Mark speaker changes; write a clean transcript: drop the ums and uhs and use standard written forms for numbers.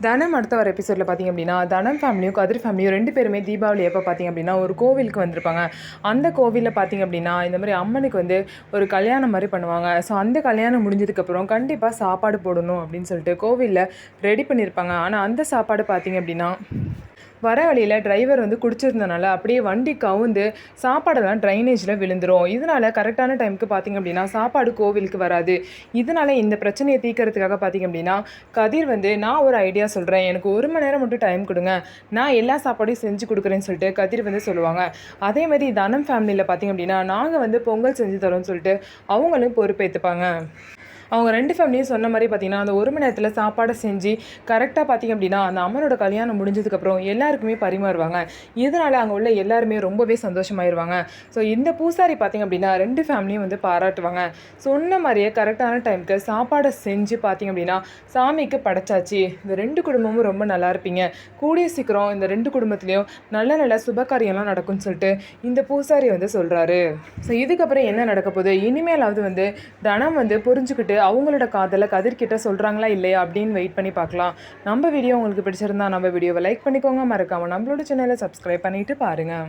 Speaker 1: தனம் அடுத்த வர எபிசோடில் பார்த்திங்க அப்படின்னா, தனம் ஃபேமிலியும் கதிர் ஃபேமிலியும் 2 பேருமே தீபாவளி எப்போ பார்த்திங்க அப்படின்னா, ஒரு கோவிலுக்கு வந்திருப்பாங்க. அந்த கோவிலில் பார்த்திங்க அப்படின்னா, இந்த மாதிரி அம்மனுக்கு வந்து ஒரு கல்யாணம் மாதிரி பண்ணுவாங்க. ஸோ அந்த கல்யாணம் முடிஞ்சதுக்கப்புறம் கண்டிப்பாக சாப்பாடு போடணும் அப்படின்னு சொல்லிட்டு கோவிலில் ரெடி பண்ணியிருப்பாங்க. ஆனால் அந்த சாப்பாடு பார்த்திங்க அப்படின்னா, வர வழியில் டிரைவர் வந்து குடிச்சிருந்தனால அப்படியே வண்டி கவுந்து சாப்பாடெல்லாம் ட்ரைனேஜில் விழுந்துடும். இதனால் கரெக்டான டைமுக்கு பார்த்திங்க அப்படின்னா சாப்பாடு கோவிலுக்கு வராது. இதனால் இந்த பிரச்சனையை தீர்க்கறதுக்காக பார்த்திங்க அப்படின்னா, கதிர் வந்து நான் ஒரு ஐடியா சொல்கிறேன், எனக்கு 1 மணி நேரம் மட்டும் டைம் கொடுங்க, நான் எல்லா சாப்பாடையும் செஞ்சு கொடுக்குறேன்னு சொல்லிட்டு கதிர் வந்து சொல்லுவாங்க. அதேமாதிரி தனம் ஃபேமிலியில் பார்த்திங்க அப்படின்னா, நாங்கள் வந்து பொங்கல் செஞ்சு தரோன்னு சொல்லிட்டு அவங்களும் பொறுப்பேற்றுப்பாங்க. அவங்க 2 ஃபேமிலியும் சொன்ன மாதிரி பார்த்திங்கன்னா, அந்த 1 மணி நேரத்தில் சாப்பாடை செஞ்சு கரெக்டாக பார்த்திங்க அப்படின்னா, அந்த அம்மனோட கல்யாணம் முடிஞ்சதுக்கப்புறம் எல்லாருக்குமே பரிமாறுவாங்க. இதனால் அங்கே உள்ள எல்லாருமே ரொம்பவே சந்தோஷமாயிருவாங்க. ஸோ இந்த பூசாரி பார்த்திங்க அப்படின்னா 2 ஃபேமிலியும் வந்து பாராட்டுவாங்க. சொன்ன மாதிரியே கரெக்டான டைமுக்கு சாப்பாடை செஞ்சு பார்த்திங்க அப்படின்னா சாமிக்கு படைச்சாச்சு. இந்த 2 குடும்பமும் ரொம்ப நல்லா இருப்பீங்க, கூடிய சீக்கிரம் இந்த 2 குடும்பத்துலேயும் நல்ல நல்ல சுபகாரியம்லாம் நடக்கும்னு சொல்லிட்டு இந்த பூசாரி வந்து சொல்கிறாரு. ஸோ இதுக்கப்புறம் என்ன நடக்க போகுது, இனிமேலாவது வந்து தனம் வந்து புரிஞ்சுக்கிட்டு அவங்களோட காதலை கதிர்கிட்ட சொல்கிறாங்களா இல்லையா அப்படின்னு வெயிட் பண்ணி பார்க்கலாம். நம்ம வீடியோ உங்களுக்கு பிடிச்சிருந்தா நம்ம வீடியோவை லைக் பண்ணிக்கோங்க, மறக்காமல் நம்மளோட சேனலை சப்ஸ்கிரைப் பண்ணிவிட்டு பாருங்கள்.